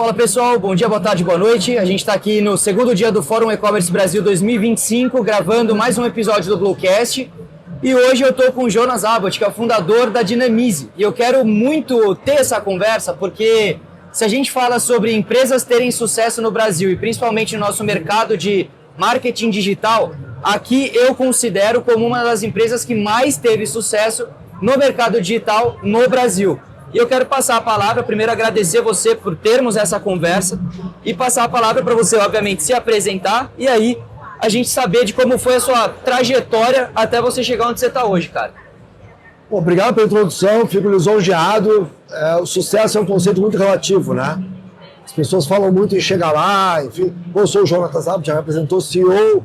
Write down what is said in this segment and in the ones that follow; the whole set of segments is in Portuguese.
Fala pessoal, bom dia, boa tarde, boa noite. A gente está aqui no segundo dia do Fórum E-Commerce Brasil 2025, gravando mais um episódio do Bluecast. E hoje eu estou com o Jonas Abbott, que é o fundador da Dinamize. E eu quero muito ter essa conversa, porque se a gente fala sobre empresas terem sucesso no Brasil, e principalmente no nosso mercado de marketing digital, aqui eu considero como uma das empresas que mais teve sucesso no mercado digital no Brasil. E eu quero passar a palavra, primeiro agradecer você por termos essa conversa e passar a palavra para você, obviamente, se apresentar e aí a gente saber de como foi a sua trajetória até você chegar onde você está hoje, cara. Bom, obrigado pela introdução, fico lisonjeado. O sucesso é um conceito muito relativo, né? As pessoas falam muito em chegar lá, enfim. Eu sou o Jonas Abbott, já me apresentou CEO,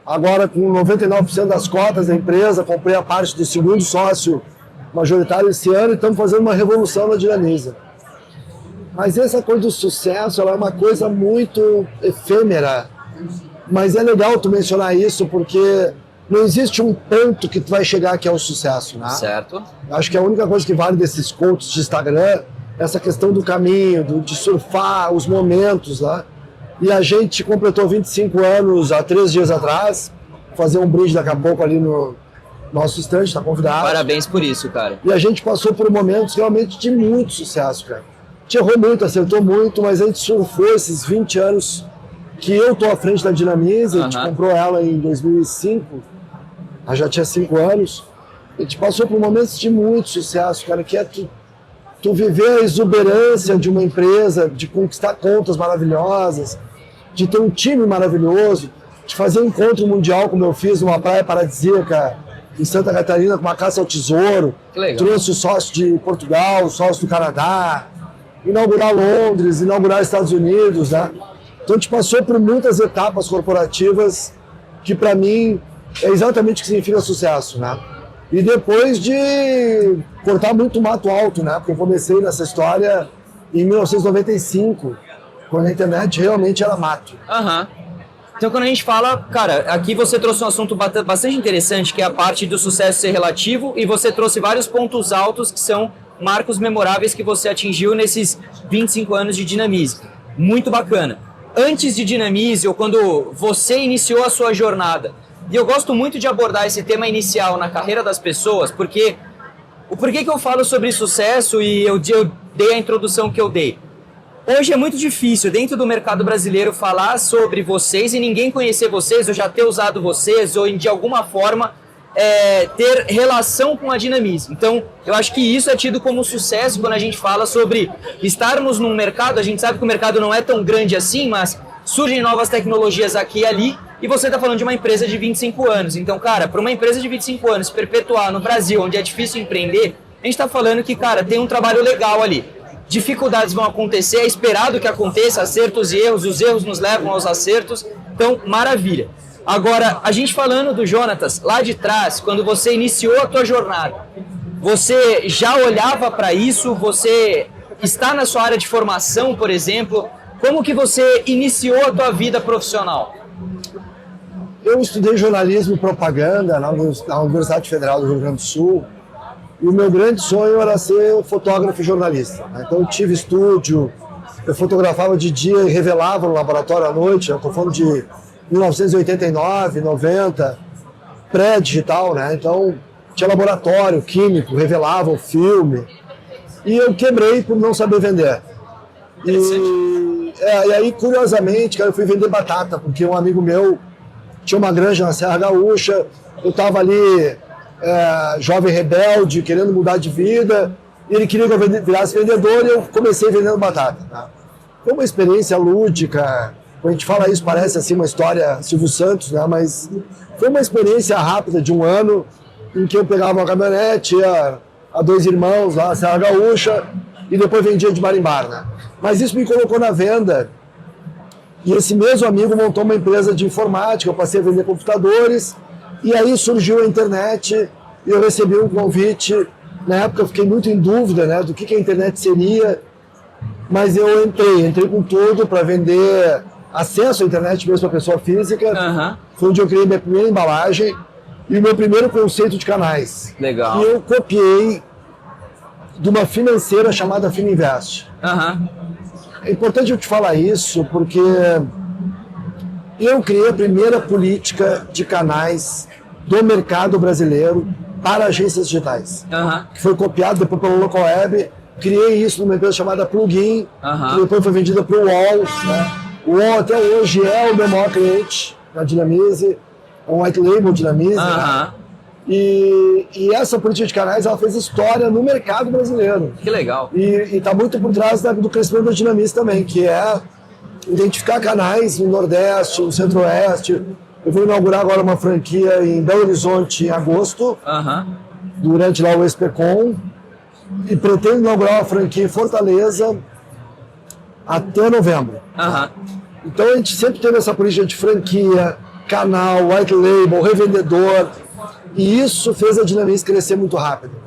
agora com 99% das cotas da empresa, comprei a parte do segundo sócio majoritário esse ano e estamos fazendo uma revolução na Dinamize. Mas essa coisa do sucesso, ela é uma coisa muito efêmera. Mas é legal tu mencionar isso porque não existe um ponto que tu vai chegar que é o sucesso, né? Certo. Acho que a única coisa que vale desses coaches de Instagram é essa questão do caminho, de surfar os momentos, né? E a gente completou 25 anos há 3 dias atrás, fazer um brinde daqui a pouco ali no nosso estande, está convidado. Parabéns por isso, cara. E a gente passou por momentos realmente de muito sucesso, cara. A gente errou muito, acertou muito, mas a gente surfou esses 20 anos que eu tô à frente da Dinamize. A gente comprou ela em 2005, ela já tinha 5 anos. A gente passou por momentos de muito sucesso, cara, que é tu viver a exuberância de uma empresa, de conquistar contas maravilhosas, de ter um time maravilhoso, de fazer um encontro mundial como eu fiz numa praia paradisíaca em Santa Catarina, com uma caça ao tesouro. Trouxe o sócio de Portugal, o sócio do Canadá, inaugurar Londres, inaugurar Estados Unidos, né? Então a gente passou por muitas etapas corporativas que para mim é exatamente o que significa sucesso, né? E depois de cortar muito mato alto, né? Porque eu comecei nessa história em 1995, quando a internet realmente era mato. Então, quando a gente fala, cara, aqui você trouxe um assunto bastante interessante, que é a parte do sucesso ser relativo, e você trouxe vários pontos altos que são marcos memoráveis que você atingiu nesses 25 anos de Dinamize. Muito bacana. Antes de Dinamize, ou quando você iniciou a sua jornada, e eu gosto muito de abordar esse tema inicial na carreira das pessoas, porque o porquê que eu falo sobre sucesso e eu dei a introdução que eu dei. Hoje é muito difícil, dentro do mercado brasileiro, falar sobre vocês e ninguém conhecer vocês, ou já ter usado vocês, ou de alguma forma ter relação com a Dinamize. Então, eu acho que isso é tido como sucesso quando a gente fala sobre estarmos num mercado. A gente sabe que o mercado não é tão grande assim, mas surgem novas tecnologias aqui e ali, e você está falando de uma empresa de 25 anos. Então, cara, para uma empresa de 25 anos perpetuar no Brasil, onde é difícil empreender, a gente está falando que, cara, tem um trabalho legal ali. Dificuldades vão acontecer, é esperado que aconteça, acertos e erros, os erros nos levam aos acertos, então maravilha. Agora, a gente falando do Jonatas, lá de trás, quando você iniciou a tua jornada, você já olhava para isso, você está na sua área de formação, por exemplo, como que você iniciou a tua vida profissional? Eu estudei jornalismo e propaganda na Universidade Federal do Rio Grande do Sul. E o meu grande sonho era ser fotógrafo e jornalista, né? Então eu tive estúdio, eu fotografava de dia e revelava no laboratório à noite. Eu estou falando de 1989, 90, pré-digital, né? Então tinha laboratório químico, revelava o filme. E eu quebrei por não saber vender. E aí, curiosamente, cara, eu fui vender batata, porque um amigo meu tinha uma granja na Serra Gaúcha, eu estava ali... jovem rebelde, querendo mudar de vida, e ele queria que eu virasse vendedor e eu comecei vendendo batata. Tá? Foi uma experiência lúdica, quando a gente fala isso parece assim uma história Silvio Santos, né? Mas foi uma experiência rápida de um ano em que eu pegava uma caminhonete, ia a 2 irmãos lá na Serra Gaúcha e depois vendia de marimbar. Né? Mas isso me colocou na venda e esse mesmo amigo montou uma empresa de informática, eu passei a vender computadores. E aí surgiu a internet e eu recebi um convite. Na época eu fiquei muito em dúvida, né, do que a internet seria, mas eu entrei com tudo para vender acesso à internet mesmo para pessoa física. Foi onde eu criei minha primeira embalagem e o meu primeiro conceito de canais. Legal. E eu copiei de uma financeira chamada Fininvest. É importante eu te falar isso porque eu criei a primeira política de canais do mercado brasileiro para agências digitais, que foi copiado depois pelo Local Web. Criei isso numa empresa chamada Plugin, que depois foi vendida para o UOL. Né? O UOL até hoje é o meu maior cliente na Dinamize, é um white label Dinamize. Né? E essa política de canais ela fez história no mercado brasileiro. Que legal. E está muito por trás do crescimento da Dinamize também, que é identificar canais no Nordeste, no Centro-Oeste. Eu vou inaugurar agora uma franquia em Belo Horizonte em agosto, durante lá o ExPCon, e pretendo inaugurar uma franquia em Fortaleza até novembro. Então a gente sempre teve essa política de franquia, canal, white label, revendedor, e isso fez a Dinamize crescer muito rápido.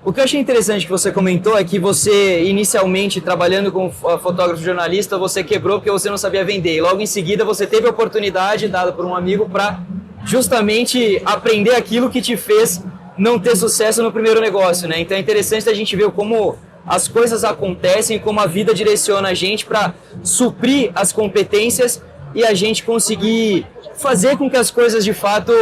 O que eu achei interessante que você comentou é que você, inicialmente, trabalhando como fotógrafo jornalista, você quebrou porque você não sabia vender. E logo em seguida você teve a oportunidade, dada por um amigo, para justamente aprender aquilo que te fez não ter sucesso no primeiro negócio, né? Então é interessante a gente ver como as coisas acontecem, como a vida direciona a gente para suprir as competências e a gente conseguir fazer com que as coisas, de fato,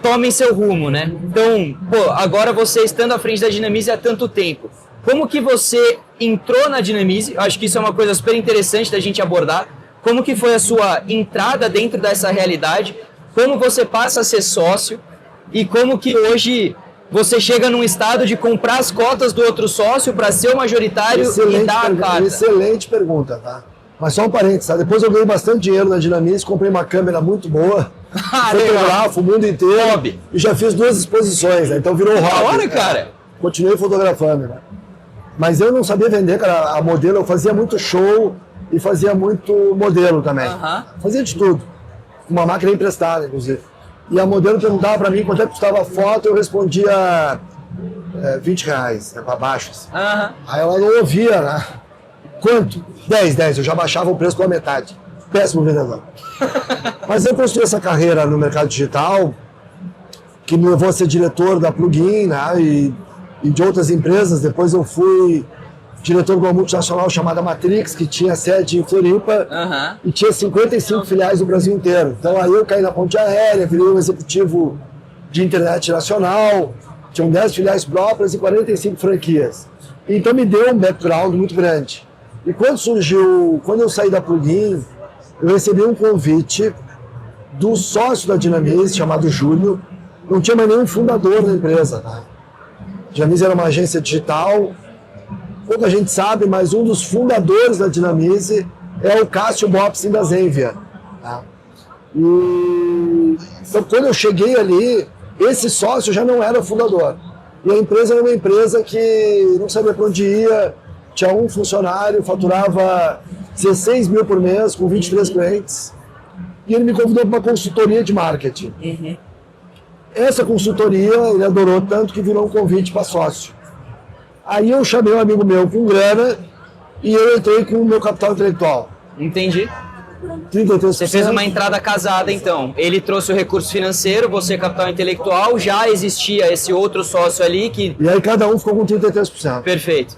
tomem seu rumo, né? Então, agora você estando à frente da Dinamize há tanto tempo, como que você entrou na Dinamize? Acho que isso é uma coisa super interessante da gente abordar. Como que foi a sua entrada dentro dessa realidade? Como você passa a ser sócio? E como que hoje você chega num estado de comprar as cotas do outro sócio para ser o majoritário e dar a carta? Excelente pergunta, tá? Mas só um parênteses, tá? Depois eu ganhei bastante dinheiro na Dinamize, comprei uma câmera muito boa, fotografo o mundo inteiro e já fiz 2 exposições, né? Então virou hobby. Da hora, cara! Continuei fotografando, né? Mas eu não sabia vender, cara, a modelo, eu fazia muito show e fazia muito modelo também. Fazia de tudo, uma máquina emprestada, inclusive. E a modelo perguntava pra mim quanto é que custava a foto, eu respondia R$20, né, pra baixo. Assim. Aí ela não ouvia, né? Quanto? 10, eu já baixava o preço pela metade. Péssimo vendedor. Mas eu construí essa carreira no mercado digital, que me levou a ser diretor da Plugin, né, e de outras empresas. Depois eu fui diretor de uma multinacional chamada Matrix, que tinha sede em Floripa e tinha 55 filiais no Brasil inteiro. Então aí eu caí na ponte aérea, virei um executivo de internet nacional, tinham 10 filiais próprias e 45 franquias. Então me deu um background muito grande. E quando eu saí da Plugin, eu recebi um convite do sócio da Dinamize, chamado Júlio. Não tinha mais nenhum fundador da empresa. Tá? A Dinamize era uma agência digital, pouca gente sabe, mas um dos fundadores da Dinamize é o Cássio Bopsin da Zenvia. Tá? Então, quando eu cheguei ali, esse sócio já não era o fundador. E a empresa era uma empresa que não sabia para onde ia, tinha um funcionário, faturava 16 mil por mês, com 23 clientes. E ele me convidou para uma consultoria de marketing. Essa consultoria ele adorou tanto que virou um convite para sócio. Aí eu chamei um amigo meu com grana e eu entrei com o meu capital intelectual. Entendi. 33%. Você fez uma entrada casada, então. Ele trouxe o recurso financeiro, você capital intelectual, já existia esse outro sócio ali que... E aí cada um ficou com 33%. Perfeito.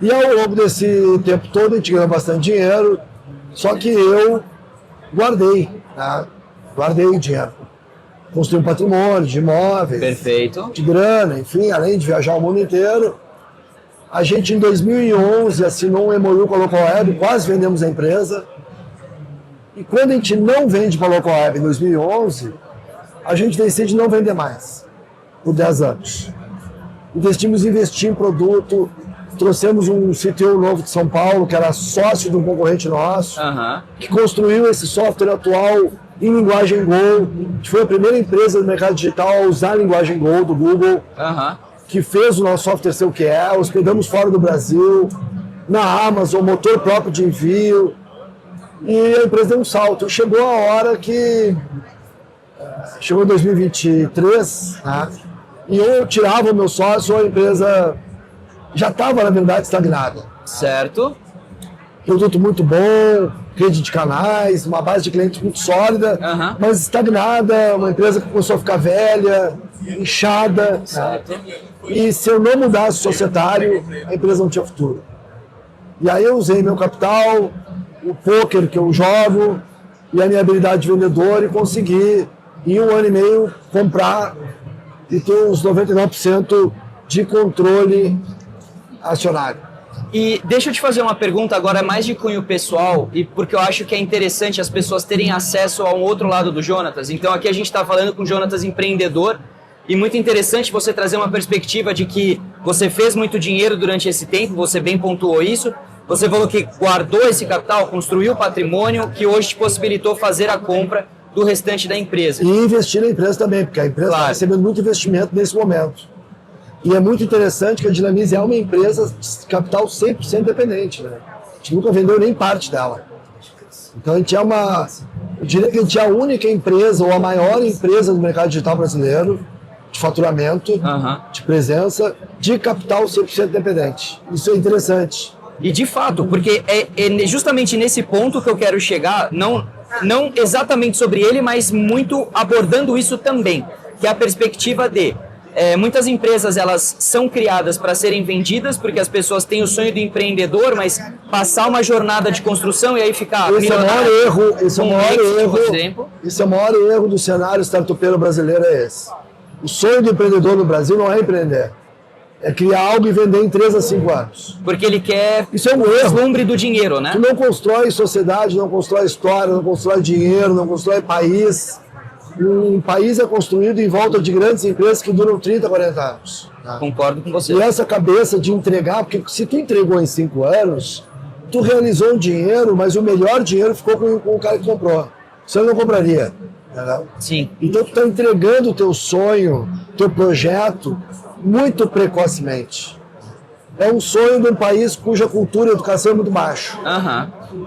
E ao longo desse tempo todo a gente ganhou bastante dinheiro, só que eu guardei, tá? Guardei o dinheiro. Construí um patrimônio de imóveis, perfeito, de grana, enfim, além de viajar o mundo inteiro. A gente em 2011 assinou um MOU com a Local Web, quase vendemos a empresa. E quando a gente não vende para a Local Web em 2011, a gente decide não vender mais, por 10 anos. Investimos em produto, trouxemos um CTO novo de São Paulo, que era sócio de um concorrente nosso, que construiu esse software atual em linguagem Go. A gente foi a primeira empresa do mercado digital a usar a linguagem Go do Google, que fez o nosso software ser o que é. Hospedamos fora do Brasil, na Amazon, motor próprio de envio. E a empresa deu um salto. Chegou a hora que... Chegou em 2023, né? E eu tirava o meu sócio, a empresa já estava, na verdade, estagnada. Certo. Produto muito bom, rede de canais, uma base de clientes muito sólida, mas estagnada, uma empresa que começou a ficar velha, inchada. Certo. E se eu não mudasse o societário, a empresa não tinha futuro. E aí eu usei meu capital, o poker que eu jogo e a minha habilidade de vendedor e consegui, em 1 ano e meio, comprar e ter uns 99% de controle acionário. E deixa eu te fazer uma pergunta agora mais de cunho pessoal, e porque eu acho que é interessante as pessoas terem acesso a um outro lado do Jonatas. Então aqui a gente está falando com o Jonatas empreendedor, e muito interessante você trazer uma perspectiva de que você fez muito dinheiro durante esse tempo, você bem pontuou isso, você falou que guardou esse capital, construiu patrimônio, que hoje te possibilitou fazer a compra do restante da empresa. E investir na empresa também, porque a empresa está recebendo muito investimento nesse momento. E é muito interessante que a Dinamize é uma empresa de capital 100% independente, né? A gente nunca vendeu nem parte dela. Então a gente eu diria que a gente é a única empresa, ou a maior empresa do mercado digital brasileiro, de faturamento, de presença, de capital 100% independente. Isso é interessante. E de fato, porque é justamente nesse ponto que eu quero chegar, não exatamente sobre ele, mas muito abordando isso também, que é a perspectiva de muitas empresas elas são criadas para serem vendidas, porque as pessoas têm o sonho do empreendedor, mas passar uma jornada de construção e aí ficar esse é o maior erro, esse é o maior erro do cenário startupeiro brasileiro, é esse. O sonho do empreendedor no Brasil não é empreender, é criar algo e vender em 3 a 5 anos. Porque ele quer isso é um vislumbre do dinheiro, né? Tu não constrói sociedade, não constrói história, não constrói dinheiro, não constrói país. Um país é construído em volta de grandes empresas que duram 30, 40 anos. Tá? Concordo com você. E essa cabeça de entregar, porque se tu entregou em 5 anos, tu realizou um dinheiro, mas o melhor dinheiro ficou com o cara que comprou. Você não compraria. Entendeu? Sim. Então tu está entregando o teu sonho, teu projeto, muito precocemente. É um sonho de um país cuja cultura e educação é muito baixo.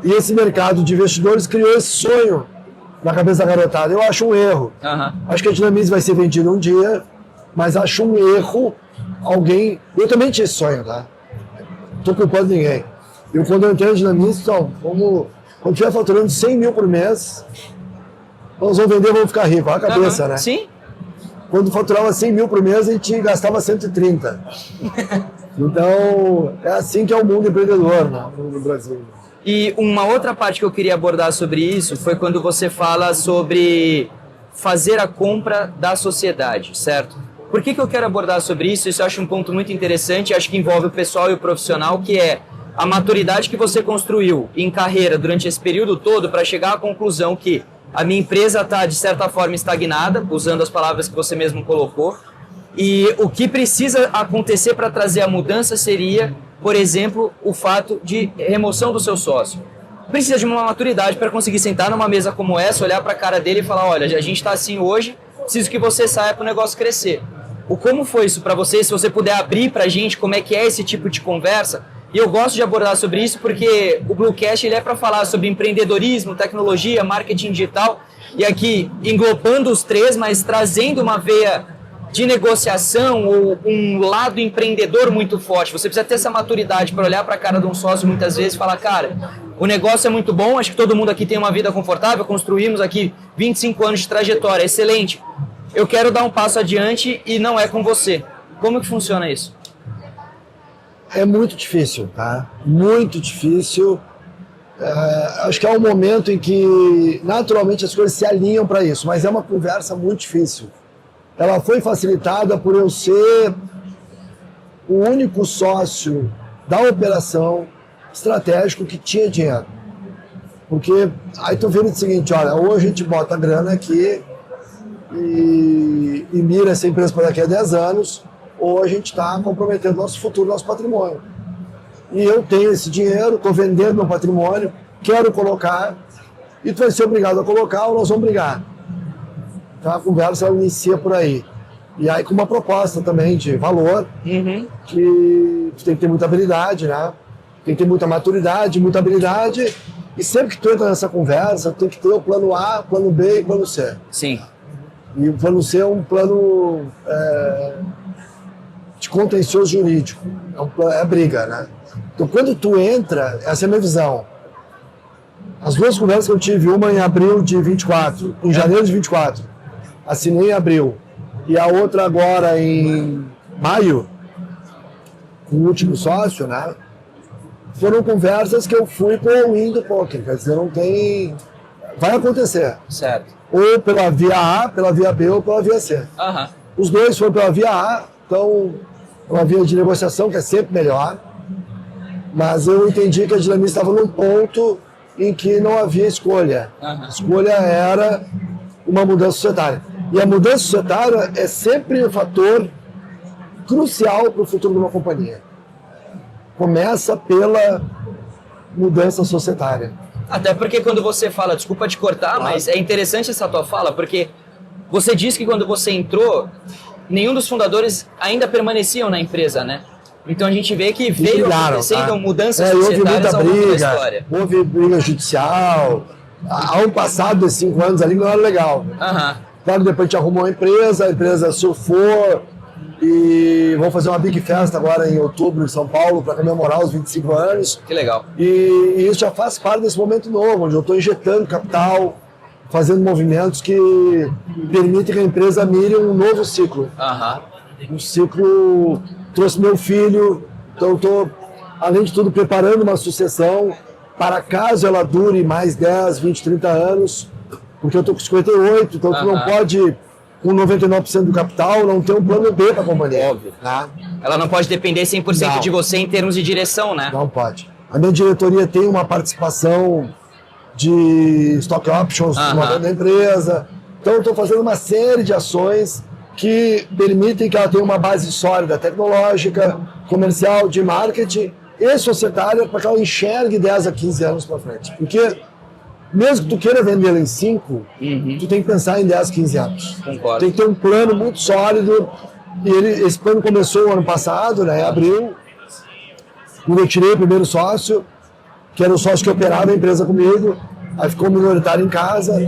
E esse mercado de investidores criou esse sonho na cabeça da garotada. Eu acho um erro. Acho que a Dinamize vai ser vendida um dia, mas acho um erro alguém... Eu também tinha esse sonho, tá? Não estou culpando ninguém. Quando eu entrei na Dinamize, então, quando estiver faturando 100 mil por mês, nós vamos vender, vamos ficar ricos. Olha a cabeça, né? Sim. Quando faturava 100 mil por mês, a gente gastava 130. Então, é assim que é o mundo empreendedor, né, no Brasil. E uma outra parte que eu queria abordar sobre isso foi quando você fala sobre fazer a compra da sociedade, certo? Por que eu quero abordar sobre isso? Isso eu acho um ponto muito interessante, acho que envolve o pessoal e o profissional, que é a maturidade que você construiu em carreira durante esse período todo para chegar à conclusão que a minha empresa está, de certa forma, estagnada, usando as palavras que você mesmo colocou, e o que precisa acontecer para trazer a mudança seria, por exemplo, o fato de remoção do seu sócio. Precisa de uma maturidade para conseguir sentar numa mesa como essa, olhar para a cara dele e falar, olha, a gente está assim hoje, preciso que você saia para o negócio crescer. Como foi isso para você? Se você puder abrir para a gente como é que é esse tipo de conversa. E eu gosto de abordar sobre isso porque o Bluecast ele é para falar sobre empreendedorismo, tecnologia, marketing digital, e aqui englobando os três, mas trazendo uma veia de negociação ou um lado empreendedor muito forte. Você precisa ter essa maturidade para olhar para a cara de um sócio muitas vezes e falar, cara, o negócio é muito bom, acho que todo mundo aqui tem uma vida confortável, construímos aqui 25 anos de trajetória, excelente. Eu quero dar um passo adiante e não é com você. Como que funciona isso? É muito difícil, tá? Muito difícil. Acho que é um momento em que naturalmente as coisas se alinham para isso, mas é uma conversa muito difícil. Ela foi facilitada por eu ser o único sócio da operação estratégico que tinha dinheiro. Porque aí tu vendo o seguinte, olha, hoje a gente bota a grana aqui e mira essa empresa para daqui a 10 anos, ou a gente está comprometendo nosso futuro, nosso patrimônio. E eu tenho esse dinheiro, estou vendendo meu patrimônio, quero colocar, e tu vai ser obrigado a colocar ou nós vamos brigar. Então a conversa ela inicia por aí. E aí com uma proposta também de valor, que tu tem que ter muita habilidade, né? Tem que ter muita maturidade, muita habilidade, e sempre que tu entra nessa conversa, tu tem que ter o plano A, plano B e plano C. Sim. E o plano C é um plano de contencioso jurídico, é briga, né? Então quando tu entra, essa é a minha visão. As duas conversas que eu tive, uma em abril de 24, em janeiro de 24, assinei em abril, e a outra agora em maio, com o último sócio, né? foram conversas que eu fui pro all-in do poker, quer dizer, não tem... Vai acontecer. Certo. Ou pela via A, pela via B ou pela via C. Aham. Os dois foram pela via A, então uma via de negociação que é sempre melhor, mas eu entendi que a Dinamista estava num ponto em que não havia escolha. A escolha era uma mudança societária. E a mudança societária é sempre um fator crucial para o futuro de uma companhia. Começa pela mudança societária. Até porque quando você fala, desculpa te cortar, mas é interessante essa tua fala, porque você disse que quando você entrou, nenhum dos fundadores ainda permaneciam na empresa, né? Então a gente vê que veio acontecendo mudanças societárias ao longo da história. Houve briga judicial. Há um passado de 5 anos ali não era legal. Claro, depois a gente arrumou a empresa surfou e vamos fazer uma big festa agora em outubro em São Paulo para comemorar os 25 anos. Que legal. E isso já faz parte desse momento novo, onde eu estou injetando capital, fazendo movimentos que permitem que a empresa mire um novo ciclo. Um ciclo... Trouxe meu filho, então estou, além de tudo, preparando uma sucessão para caso ela dure mais 10, 20, 30 anos, porque eu estou com 58, então tu não pode, com 99% do capital, não ter um plano B para a companhia. Óbvio. Ela não pode depender 100% de você em termos de direção, né? Não pode. A minha diretoria tem uma participação de stock options da empresa, então eu estou fazendo uma série de ações que permitem que ela tenha uma base sólida tecnológica, comercial, de marketing e societária para que ela enxergue 10 a 15 anos para frente. Porque mesmo que tu queira vendê-la em 5, tu tem que pensar em 10, 15 anos. Concordo. Tem que ter um plano muito sólido. E esse plano começou o ano passado, né, em abril, quando eu tirei o primeiro sócio, que era o sócio que operava a empresa comigo, aí ficou minoritário em casa,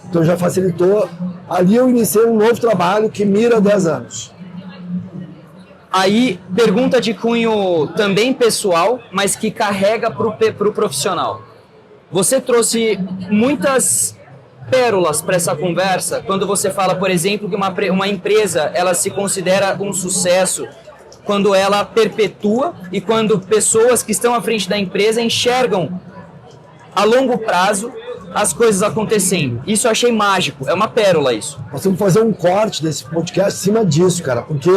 então já facilitou. Ali eu iniciei um novo trabalho que mira 10 anos. Aí, pergunta de cunho também pessoal, mas que carrega para o profissional. Você trouxe muitas pérolas para essa conversa, quando você fala, por exemplo, que uma empresa ela se considera um sucesso quando ela perpetua e quando pessoas que estão à frente da empresa enxergam a longo prazo as coisas acontecendo. Isso eu achei mágico, é uma pérola isso. Nós temos que fazer um corte desse podcast em cima disso, cara, porque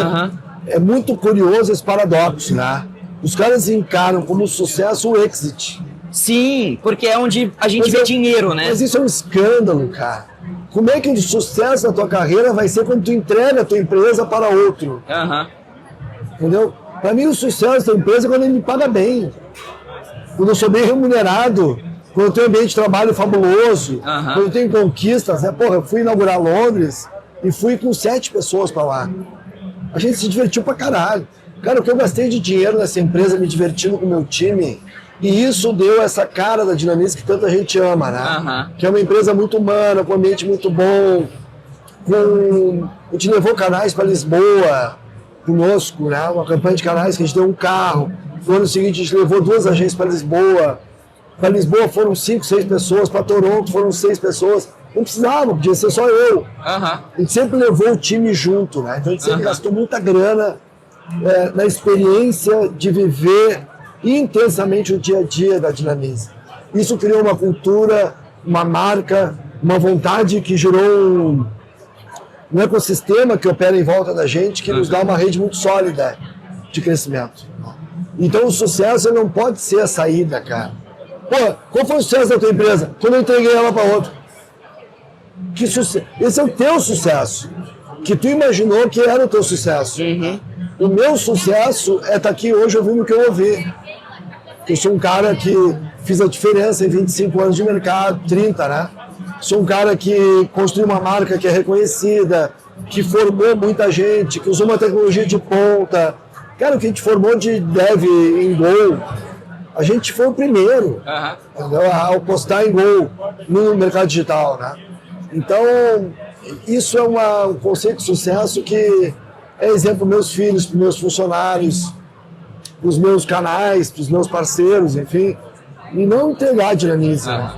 é muito curioso esse paradoxo, né? Os caras encaram como sucesso o exit. Sim, porque é onde a gente vê dinheiro, né? Mas isso é um escândalo, cara. Como é que o sucesso da tua carreira vai ser quando tu entrega a tua empresa para outro? Entendeu? Para mim o sucesso da empresa é quando ele me paga bem. Quando eu sou bem remunerado, quando eu tenho um ambiente de trabalho fabuloso, quando eu tenho conquistas, né? Porra, eu fui inaugurar Londres e fui com 7 pessoas para lá. A gente se divertiu pra caralho. Cara, o que eu gastei de dinheiro nessa empresa me divertindo com o meu time, e isso deu essa cara da Dinamista que tanta gente ama, né? Que é uma empresa muito humana, com um ambiente muito bom, a gente levou canais para Lisboa conosco, né? Uma campanha de canais que a gente deu um carro. No ano seguinte a gente levou 2 agências para Lisboa. Para Lisboa foram 5, 6 pessoas, para Toronto foram 6 pessoas. Não precisava, podia ser só eu. A gente sempre levou o time junto, né? Então a gente sempre gastou muita grana na experiência de viver intensamente o dia a dia da Dinamista. Isso criou uma cultura, uma marca, uma vontade que gerou um ecossistema que opera em volta da gente, que nos dá uma rede muito sólida de crescimento. Então o sucesso não pode ser a saída, cara. Pô, qual foi o sucesso da tua empresa? Quando eu entreguei ela para outro. Que sucesso? Esse é o teu sucesso, que tu imaginou que era o teu sucesso. O meu sucesso é estar aqui hoje ouvindo o que eu ouvi. Eu sou um cara que fiz a diferença em 25 anos de mercado, 30, né? Sou um cara que construiu uma marca que é reconhecida, que formou muita gente, que usou uma tecnologia de ponta. Cara, o que a gente formou de dev em Go, a gente foi o primeiro a apostar em Go no mercado digital, né? Então, isso é um conceito de sucesso que é exemplo para meus filhos, para meus funcionários, para os meus canais, para os meus parceiros, enfim. E não entregar a Dinamista, né?